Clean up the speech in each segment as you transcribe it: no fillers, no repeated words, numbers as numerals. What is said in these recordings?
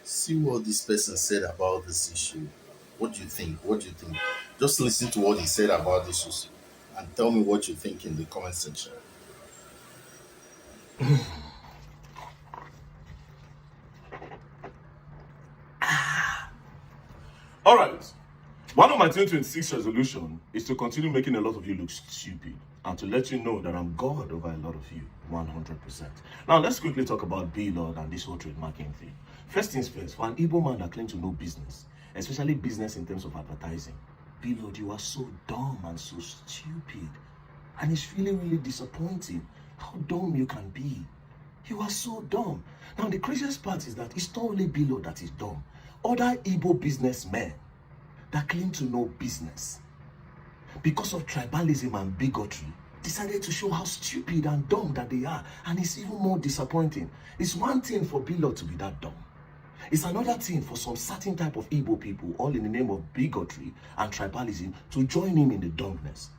See what this person said about this issue. What do you think? What do you think? Just listen to what he said about this issue and tell me what you think in the comment section. All right. One of my 2026 resolution is to continue making a lot of you look stupid and to let you know that I'm God over a lot of you, 100%. Now, let's quickly talk about B-Lord and this whole trademarking thing. First things first, for an Igbo man that claims to know business, especially business in terms of advertising, B-Lord, you are so dumb and so stupid. And it's really, really disappointing how dumb you can be. You are so dumb. Now, the craziest part is that it's not only B-Lord that is dumb. Other Igbo businessmen that claim to know business, because of tribalism and bigotry, decided to show how stupid and dumb that they are. And it's even more disappointing. It's one thing for B-Lord to be that dumb. It's another thing for some certain type of Igbo people, all in the name of bigotry and tribalism, to join him in the dumbness.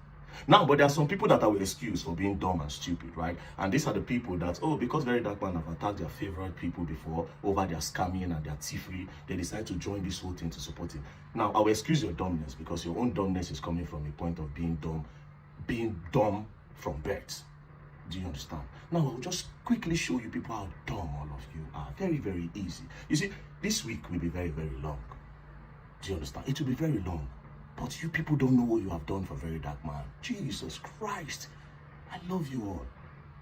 Now, but there are some people that I will excuse for being dumb and stupid, right? And these are the people that, oh, because Very Dark Man have attacked their favorite people before over their scamming and their thievery, they decide to join this whole thing to support him. Now, I will excuse your dumbness because your own dumbness is coming from a point of being dumb from birth. Do you understand? Now, I'll just quickly show you people how dumb all of you are. Very, very easy. You see, this week will be very, very long. Do you understand? It will be very long. But you people don't know what you have done for Very Dark Man. Jesus Christ. I love you all.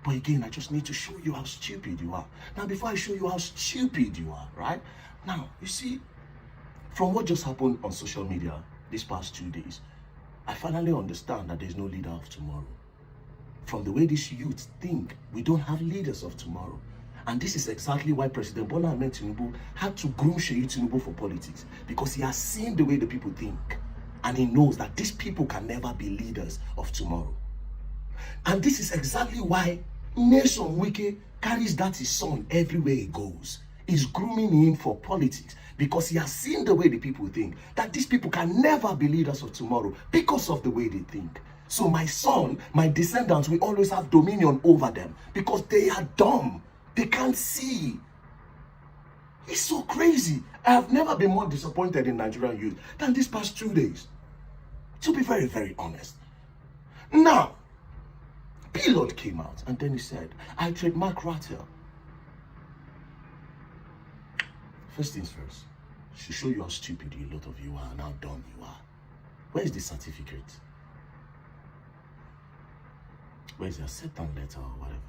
But again, I just need to show you how stupid you are. Now, before I show you how stupid you are, right? Now, you see, from what just happened on social media these past 2 days, I finally understand that there's no leader of tomorrow. From the way these youths think, we don't have leaders of tomorrow. And this is exactly why President Bola Ahmed Tinubu had to groom Sheyi Tinubu for politics, because he has seen the way the people think. And he knows that these people can never be leaders of tomorrow. And this is exactly why Nation Wike carries that his son everywhere he goes. He's grooming him for politics because he has seen the way the people think, that these people can never be leaders of tomorrow because of the way they think. So my son, my descendants will always have dominion over them because they are dumb. They can't see. It's so crazy. I have never been more disappointed in Nigerian youth than these past 2 days. To be very, very honest. Now, B-Lord came out and then he said, I trademark Rattle. First things first, to show you how stupid a lot of you are and how dumb you are. Where is the certificate? Where is the acceptance letter or whatever?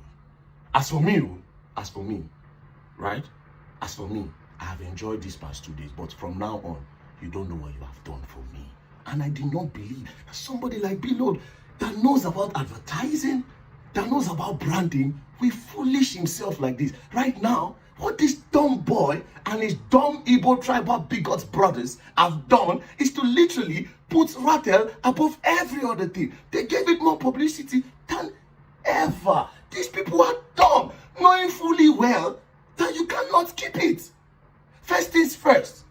As for me, right? As for me, I have enjoyed these past 2 days, but from now on, you don't know what you have done for me. And I did not believe that somebody like B-Lord that knows about advertising, that knows about branding, will foolish himself like this. Right now, what this dumb boy and his dumb Igbo tribal bigots brothers have done is to literally put Rattle above every other thing. They gave it more publicity than ever. These people are dumb, knowing fully well that you cannot keep it. First things first,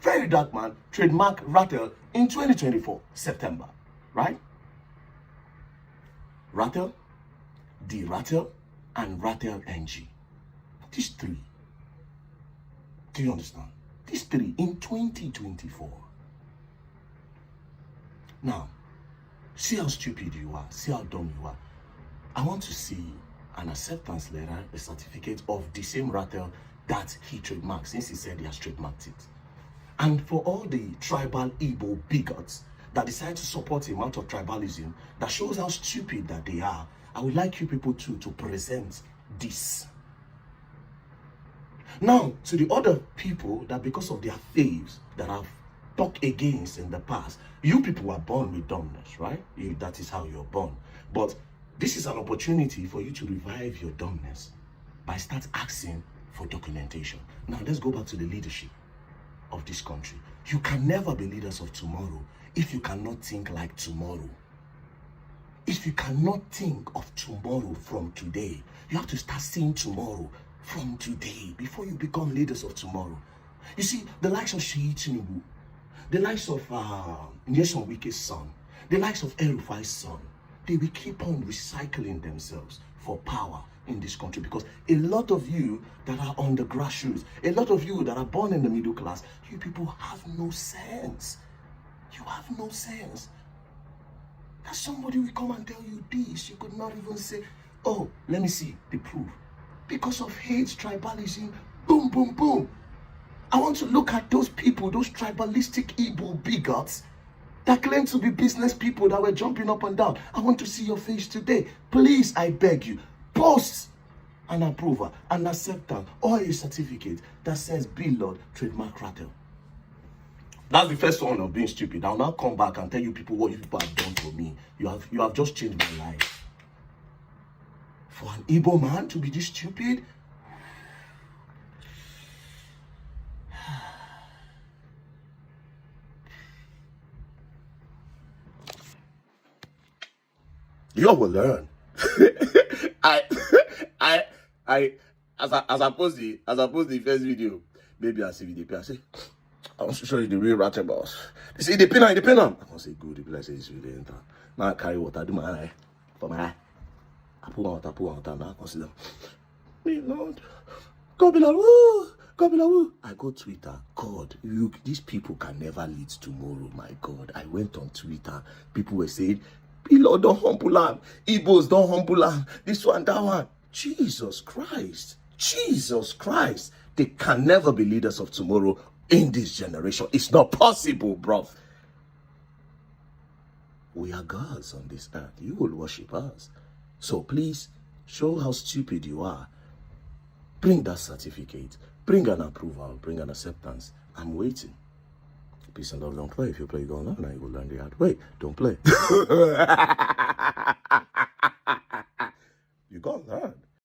Very Dark Man trademark Rattle in 2024, September, right? Rattle, the Rattle, and Rattle NG. These three. Do you understand? These three in 2024. Now, see how stupid you are, see how dumb you are. I want to see an acceptance letter, a certificate of the same Rattle that he trademarked, since he said he has trademarked it. And for all the tribal Igbo bigots that decide to support him out of tribalism, that shows how stupid that they are, I would like you people to present this. Now, to the other people that because of their faiths that have talked against in the past, you people were born with dumbness, right? That is how you're born. But this is an opportunity for you to revive your dumbness by start asking for documentation. Now, let's go back to the leadership of this country. You can never be leaders of tomorrow if you cannot think like tomorrow. If you cannot think of tomorrow from today, you have to start seeing tomorrow from today before you become leaders of tomorrow. You see, the likes of Sheyi Tinubu, the likes of Nyesom Wike's son, the likes of El Rufai's son, they will keep on recycling themselves for power in this country, because a lot of you that are on the grassroots, a lot of you that are born in the middle class, you people have no sense. You have no sense. That somebody will come and tell you this, you could not even say, oh, let me see the proof. Because of hate, tribalism, boom, boom, boom. I want to look at those people, those tribalistic Igbo bigots that claim to be business people that were jumping up and down. I want to see your face today. Please, I beg you, post an approval, an acceptance, or a certificate that says Bill Lord trademark rattle. That's the first one of being stupid. I'll now come back and tell you people what you people have done for me. You have just changed my life. For an Igbo man to be this stupid? You all will learn. I, I, I, as I post the first video, maybe I see video, I say, I want to show you the real ratchet boss. They say, they pin on. I can say, good, if I say this video enter. Now I carry water, do my eye, for my eye. I put water, now I consider. Me, Lord, God be like, woo, God be like, woo. I go Twitter, God, these people can never lead tomorrow, my God. I went on Twitter, people were saying, Lord, don't humble am. Igbos, don't humble am. This one, that one. Jesus Christ. Jesus Christ. They can never be leaders of tomorrow in this generation. It's not possible, bro. We are gods on this earth. You will worship us. So please, show how stupid you are. Bring that certificate. Bring an approval. Bring an acceptance. I'm waiting. Peace and love, don't play. If you play, you go on. Now you will learn the hard way. Don't play. You got to learn.